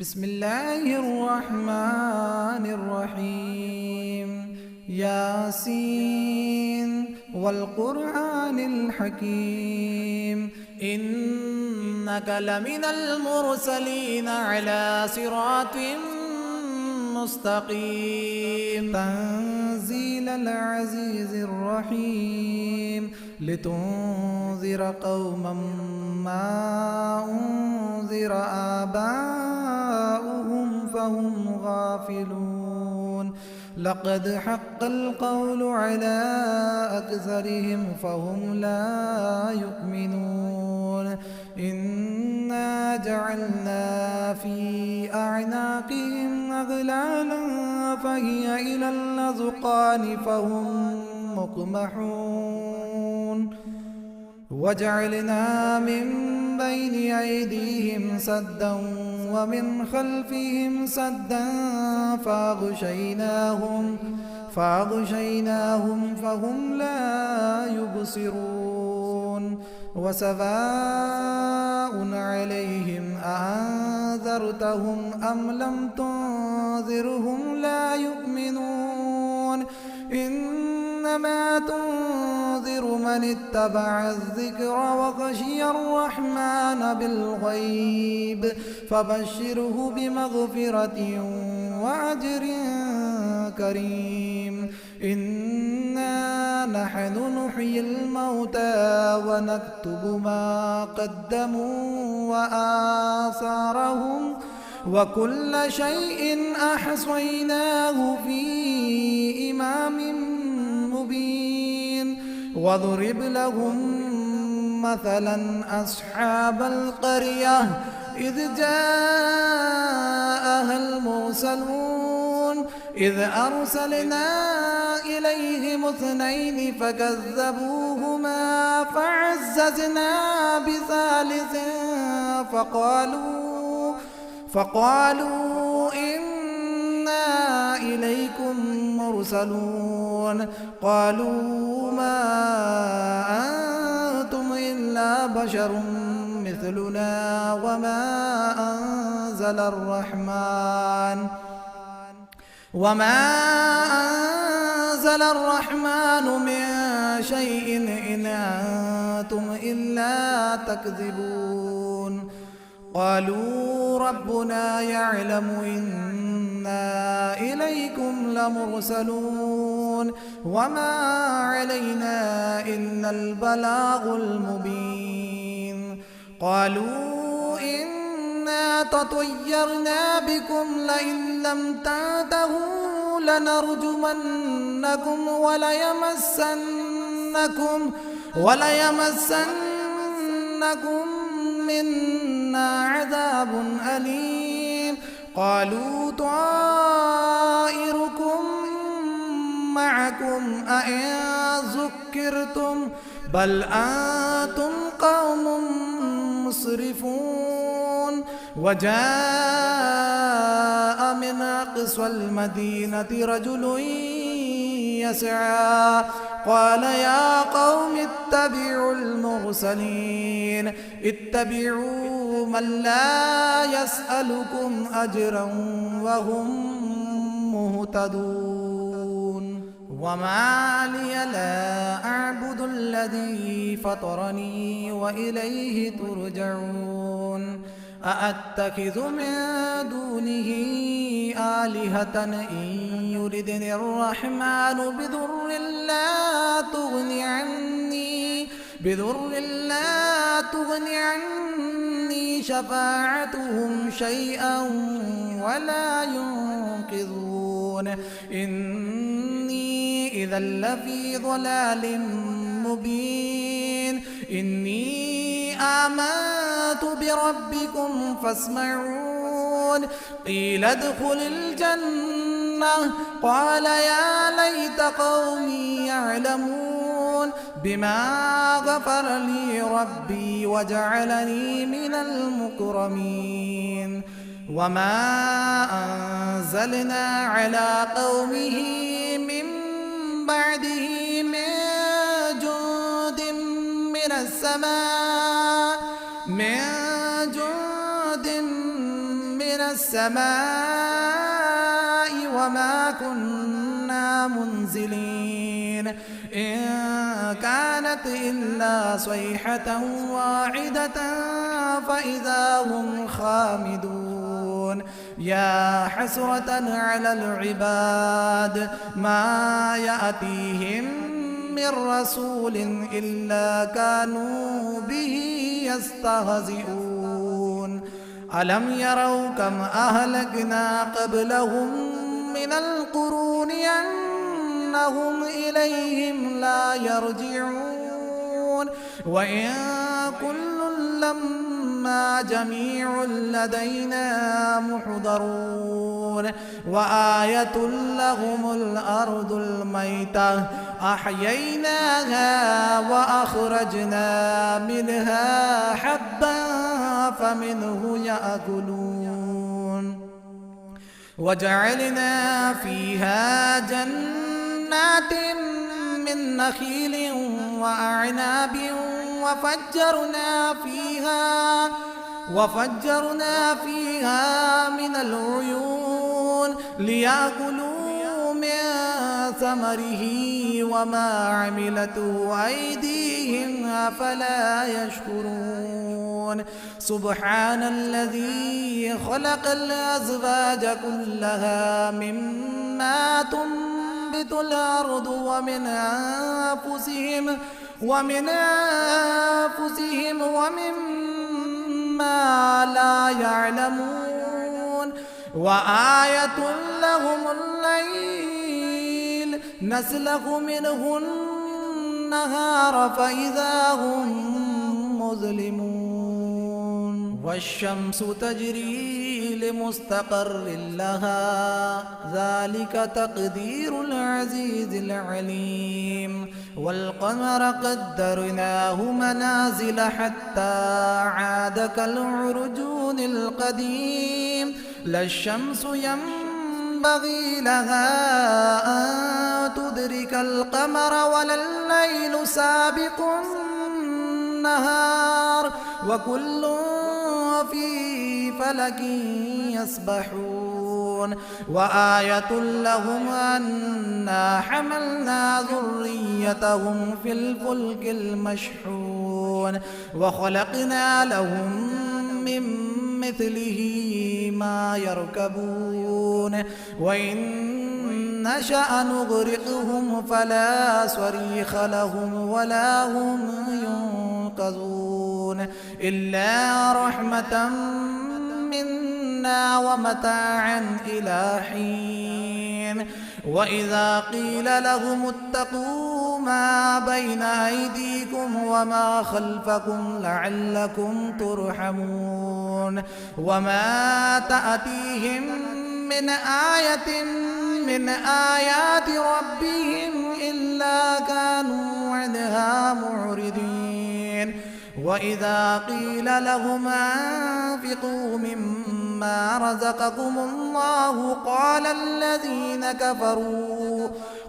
بسم الله الرحمن الرحيم. ياسين والقرآن الحكيم إنك لمن المرسلين على صراط مستقيم. تنزيل العزيز الرحيم لتنذر قوما ما أنذر آباؤهم فهم غافلون. لقد حق القول على أكثرهم فهم لا يؤمنون. إنا جعلنا في أعناقهم أغلالا فهي إلى الأذقان فهم مقمحون. وجعلنا من بين أيديهم سدا ومن خلفهم سدا فأغشيناهم فهم لا يبصرون. وسواء عليهم أأنذرتهم أم لم تنذرهم لا يؤمنون. إنما تنذر من اتبع الذكر وخشي الرحمن بالغيب فبشره بمغفرة وأجر كريم. إنا نحن نحيي الموتى ونكتب ما قدموا وآثارهم وكل شيء أحصيناه في إمام مبين. واضرب لهم مثلا أصحاب القرية إذ جاءها المرسلون إذ أرسلنا إليهم اثنين فكذبوهما فعززنا بثالث فقالوا إنا إليكم مرسلون. قالوا ما أنتم إلا بشر مثلنا وما أنزل الرحمن من شيء إن أنتم إلا تكذبون. قالوا ربنا يعلم إنا إليكم لمرسلون وما علينا إلا البلاغ المبين. قالوا إنا تطيرنا بكم لئن لم تنتهوا لنرجمنكم وليمسنكم منا عذاب أليم. قالوا طائركم معكم أئن ذكرتم بل أنتم قوم مسرفون. وجاء من أقصى المدينة رجل يسعى قال يا قوم اتبعوا المرسلين اتبعوا من لا يسألكم أجرا وهم مهتدون. وما لي لا أعبد الذي فطرني وإليه ترجعون. أأتخذ من دونه آلهة إن يردني الرحمن بضر لا تغني عني شفاعتهم شيئا ولا ينقذون. إني إذا لفي ضلال مبين. إني آمنت بربكم فاسمعون. قيل ادخل الجنة قال يا ليت قومي يعلمون بما غفر لي ربي وجعلني من المكرمين. وما أنزلنا على قومه من بعده من جند من السماء السماء وما كنا منزلين إن كانت إلا صيحة واحدة فإذا هم خامدون يا حسرة على العباد ما يأتيهم من رسول إلا كانوا به يستهزئون ألم يروا كم أهلكنا قبلهم من القرون أنهم إليهم لا يرجعون وإن كل لما جميع لدينا محضرون وآية لهم الأرض الميتة أحييناها وأخرجنا منها حبا فمنه يأكلون وجعلنا فيها جنات من نخيل وأعناب وفجرنا فيها من العيون ليأكلوا من ثمره وما عملته أيديهم أفلا يشكرون سبحان الذي خلق الأزواج كلها مما تنبت الأرض ومن أنفسهم ومما لا يعلمون وآية لهم الليل نسلخ منه النهار فإذا هم مظلمون والشمس تجري لمستقر لها ذلك تقدير العزيز العليم والقمر قدرناه منازل حتى عاد كالعرجون القديم لا الشمس ينبغي لها أن تدرك القمر ولا الليل سابق النهار وكل في فلك يسبحون وآية لهم أنا حملنا ذريتهم في الفلك المشحون وخلقنا لهم من مثله ما يركبون وإن نشأ نغرقهم فلا صريخ لهم ولا هم ينقذون إلا رحمة منا ومتاعا إلى حين وإذا قيل لهم اتقوا ما بين أيديكم وما خلفكم لعلكم ترحمون وما تأتيهم من آية من آيات ربهم إلا كانوا عنها معرضين وإذا قيل لهم أنفقوا مما رزقكم الله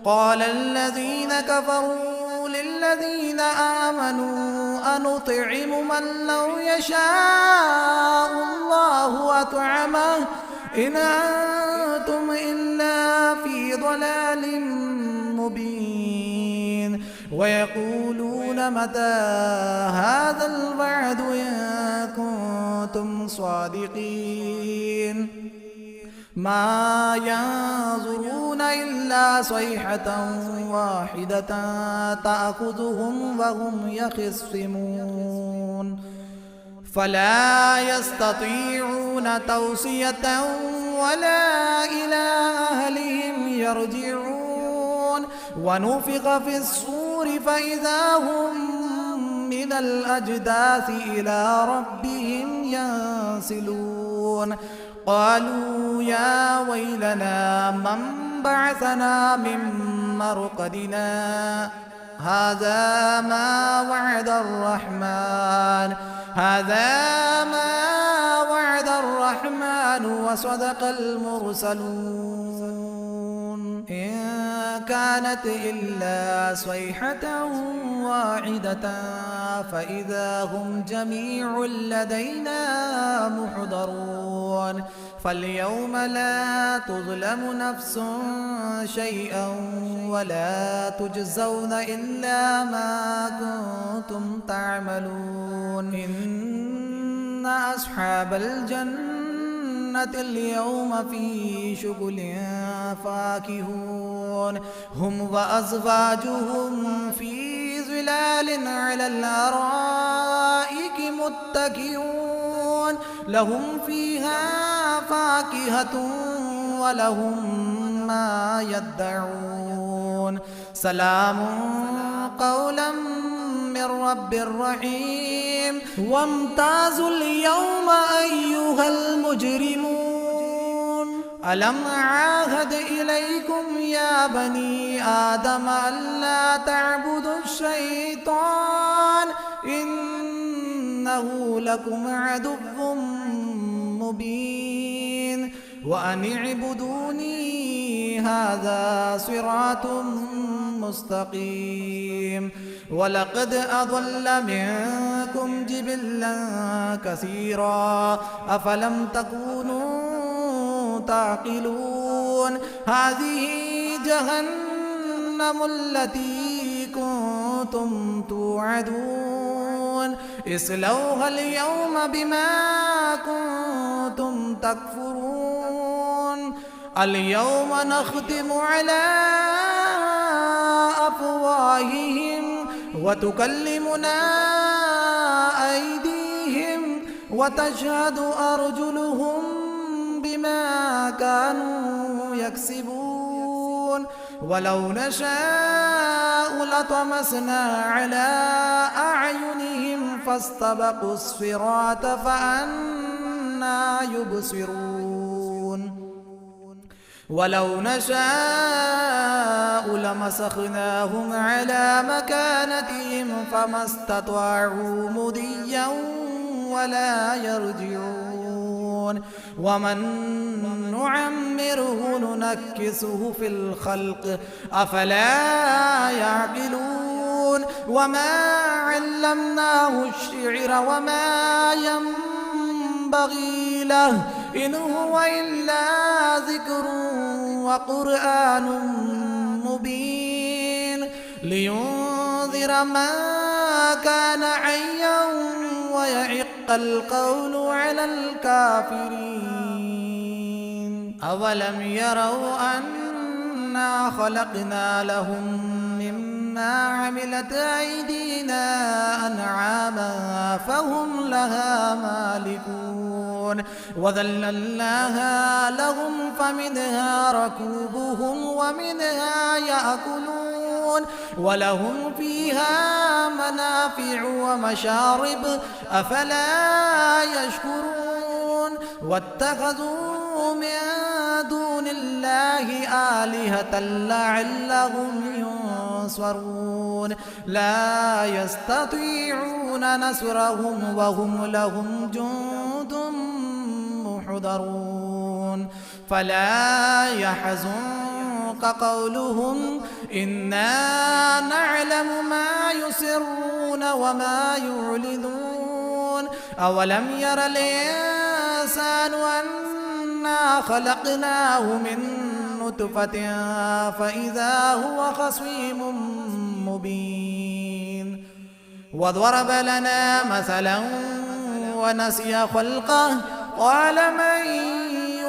قال الذين كفروا للذين آمنوا أنطعم من لو يشاء الله أطعمه إن أنتم إلا في ضلال مبين ويقولون متى هذا الوعد إن كنتم صادقين ما ينظرون إلا صيحة واحدة تأخذهم وهم يخصمون فلا يستطيعون توصية ولا إلى أهلهم يرجعون ونفخ في الصور فإذا هم من الأجداث إلى ربهم ينسلون قالوا يا ويلنا من بعثنا من مرقدنا هذا ما وعد الرحمن وصدق المرسلون إن كانت إلا صيحة واحدة فإذا هم جميع لدينا محضرون فاليوم لا تظلم نفس شيئا ولا تجزون إلا ما كنتم تعملون إن أصحاب الجنة اليوم في شغل فاكهون هم وأزواجهم في ظلال على الأرائك متكئون لهم فيها فاكهة ولهم ما يدعون سلام قولا من رب رحيم وامتازوا اليوم أيها المجرمون ألم أعاهد إليكم يا بني آدم ألا تعبدوا الشيطان إنه لكم عدو مبين وأن اعبدوني هذا صراط مستقيم ولقد أضل منكم جبلا كثيرا أفلم تكونوا تعقلون هذه جهنم التي كنتم توعدون اصلوها اليوم بما كنتم تكفرون اليوم نختم على أفواههم وتكلمنا أيديهم وتشهد أرجلهم بما كانوا يكسبون ولو نشاء لطمسنا على أعينهم فاستبقوا الصراط فأنى يبصرون ولو نشاء لمسخناهم على مكانتهم فما استطاعوا مضيا ولا يرجعون ومن نعمره ننكسه في الخلق أفلا يعقلون وما علمناه الشعر وما ينبغي له إن هو إلا ذكر وقرآن مبين لينذر من كان حيا ويحق القول على الكافرين أولم يروا أنا خلقنا لهم مما عملت أيدينا أنعاما فهم لها مالكون وذللناها لهم فمنها ركوبهم ومنها يأكلون ولهم فيها منافع ومشارب أفلا يشكرون واتخذوا من دون الله آلهة لعلهم ينصرون لا يستطيعون نصرهم وهم لهم جند محضرون فلا يحزنك قولهم إنا نعلم ما يسرون وما يعلنون أولم ير الإنسان أنا خلقناه من نطفة فإذا هو خصيم مبين وضرب لنا مثلا ونسي خلقه قال من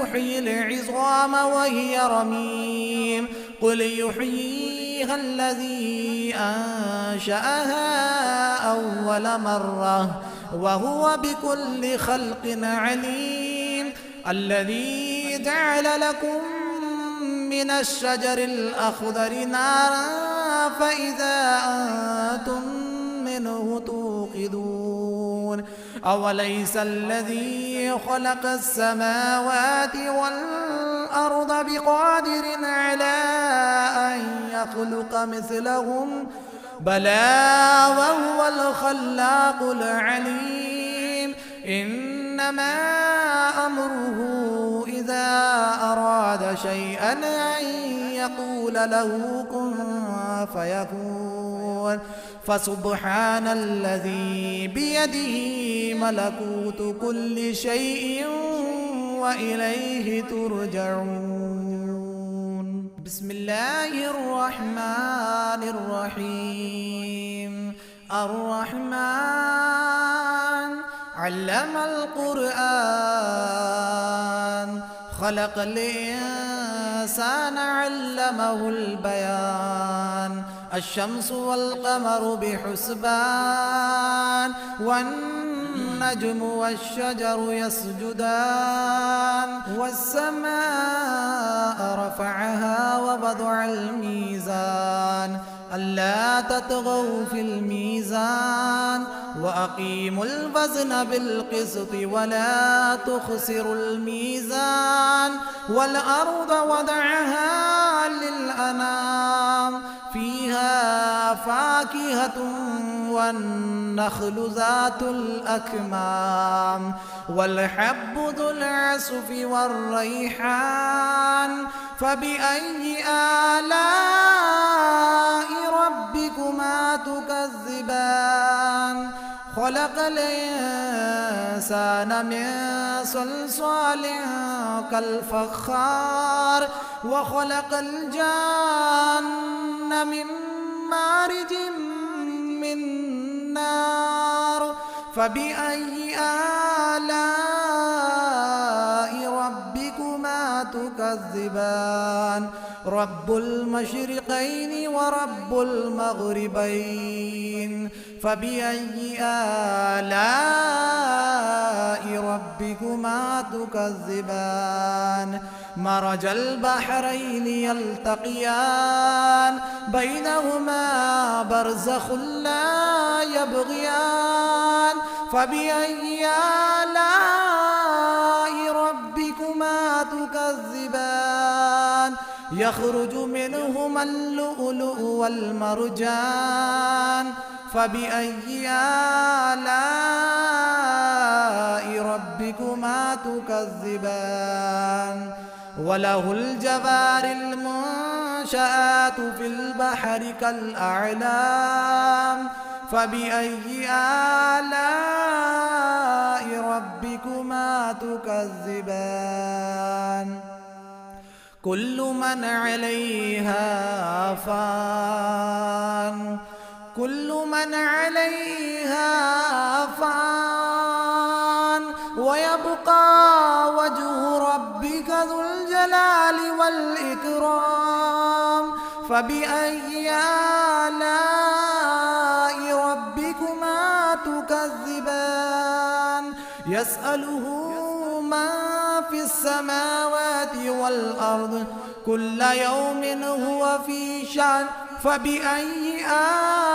يحيي العظام وهي رميم قل يحييها الذي أنشأها أول مرة وهو بكل خلق عليم الذي جعل لكم من الشجر الأخضر نارا فإذا أنتم منه توقدون أوليس الذي خلق السماوات والأرض بقادر على أن يخلق مثلهم بلى وهو الخلاق العليم إنما أمره إذا أراد شيئا أن يقول له كن فيكون فسبحان الذي بيده ملكوت كل شيء وإليه ترجعون. بسم الله الرحمن الرحيم. الرحمن علم القرآن خلق الإنسان علمه البيان. الشمس والقمر بحسبان والنجم والشجر يسجدان. والسماء رفعها ووضع الميزان ألا تطغوا في الميزان وأقيموا الوزن بالقسط ولا تخسروا الميزان. والأرض وضعها للأنام فيها فاكهة والنخل ذات الأكمام والحب ذو العصف والريحان. فبأي آلاء ربكما تكذبان؟ خلق الإنسان من صلصال كالفخار وخلق الجان من مارج من نار. فبأي آلاء ربكما تكذبان؟ رب المشرقين ورب المغربين. فبأي آلاء ربكما تكذبان؟ مرج البحرين يلتقيان بينهما برزخ لا يبغيان. فبأي آلاء ربكما تكذبان؟ يخرج منهما اللؤلؤ والمرجان. فبأي آلاء ربكما تكذبان؟ وله الجوار المنشآت في البحر كالأعلام. فبأي آلاء ربكما تكذبان؟ كل من عليها فان. كل من عليها فان ويبقى وجه ربك ذو الجلال والإكرام. فبأي آلاء ربكما تكذبان؟ يسأله من في السماوات والأرض كل يوم هو في شأن. فبأي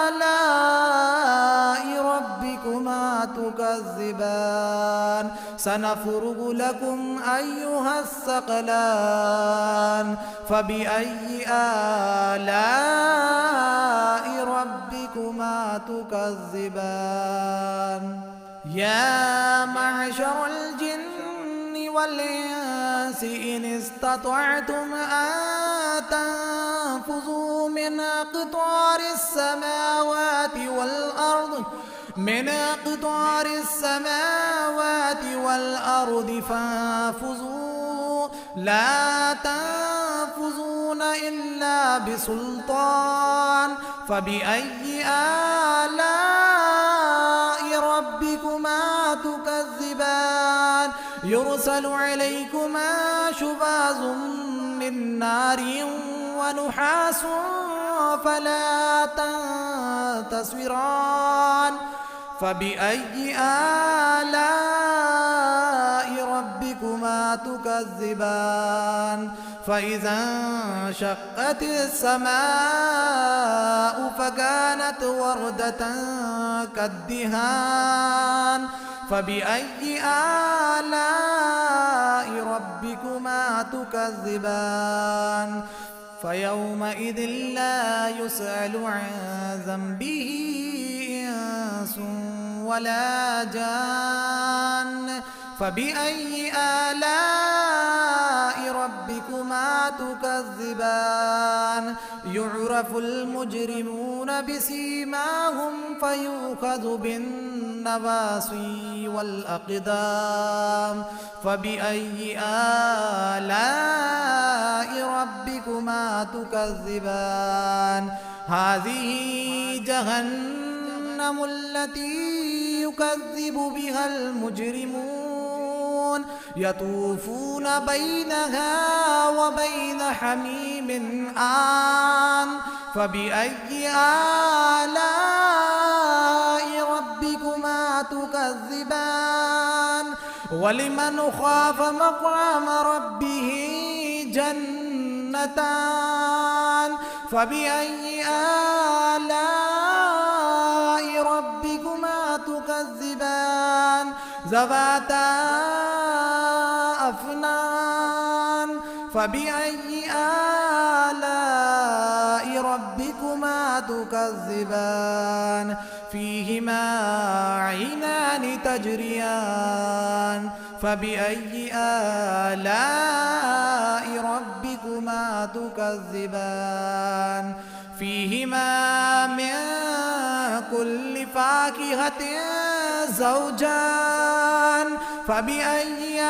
آلاء ربكما تكذبان؟ سنفرغ لكم أيها الثقلان. فبأي آلاء ربكما تكذبان؟ يا معشر الجن والإنس إن استطعتم أن تنفذوا من أقطار السماوات والأرض فانفذوا لا تنفذون إلا بسلطان. فبأي آلاء ربكما تكذبان؟ يرسل عليكما شواظ من نار ونحاس فلا تنتصران. فبأي آلاء ربكما تكذبان؟ فإذا انشقت السماء فكانت وردة كالدهان. فبأي آلاء ربكما تكذبان؟ فيومئذ لا يسأل عن ذنبه إنس ولا جان. فبأي آلاء ربكما تكذبان يعرف المجرمون بسيماهم فيؤخذ بالنواصي والأقدام فبأي آلاء ربكما تكذبان هذه جهنم التي يكذب بها المجرمون يطوفون بينها وبين حميم آن فبأي آلاء ربكما تكذبان ولمن خاف مقام ربه جنتان فبأي آلاء ربكما تكذبان ذواتا أفنان فبأي آلاء ربكما تكذبان فيهما عينان تجريان فبأي آلاء ربكما تكذبان فيهما من كل فاكهة زوجان فبأي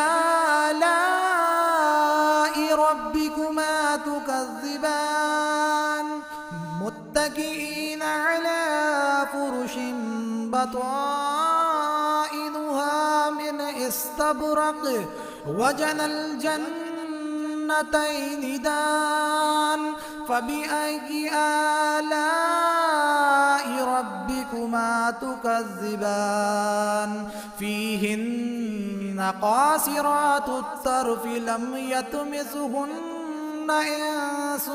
آلاء ربكما تكذبان متكئين على فرش بطائنها من استبرق وجنى الجنتين دان فبأي آلاء ربكما تكذبان فيهن قاصرات الطرف لم يطمثهن إنس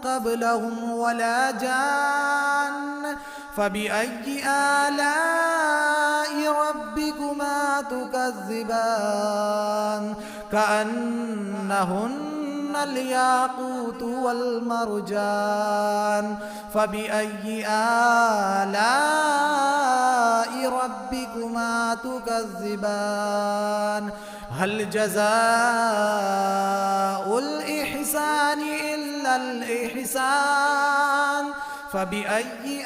قبلهم ولا جان فبأي آلاء ربكما تكذبان كأنهن الياقوت والمرجان فبأي آلاء ربكما تكذبان هل جزاء الإحسان إلا الإحسان فبأي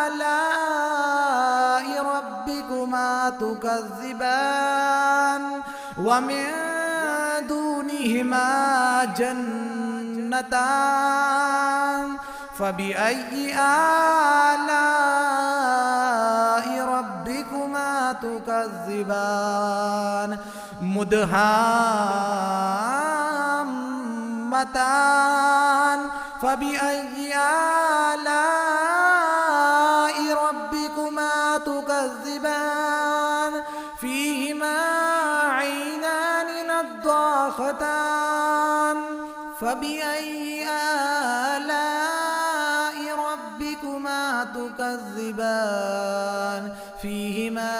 آلاء ربكما تكذبان ومن دونهما جنتان فبأي آلاء ربكما تكذبان مدهامتان فبأي آلاء ربكما تكذبان فيهما عينان نضاختان فبأي آلاء ربكما تكذبان فيهما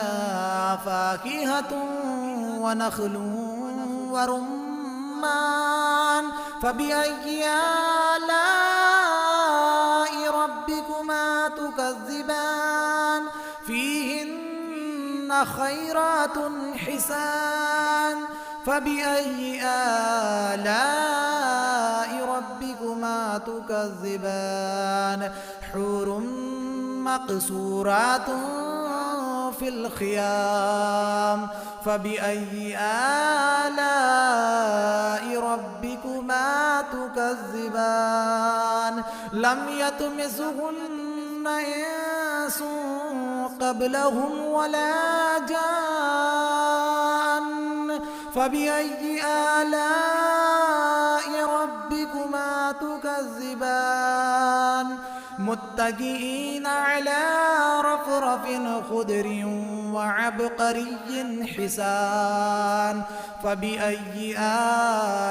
فاكهة ونخل ورمان فبأي آلاء ربكما تكذبان فيهن خيرات حسان فبأي آلاء ربكما تكذبان حور مقصورات في الخيام فبأي آلاء ربكما تكذبان لم يطمثهن إنس قبلهم ولا جان فبأي آلاء ربكما تكذبان متكئين على رفرف خضر وعبقري حسان فبأي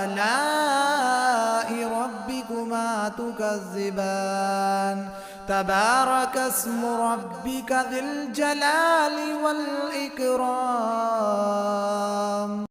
آلاء ربكما تكذبان تبارك اسم ربك ذي الجلال والإكرام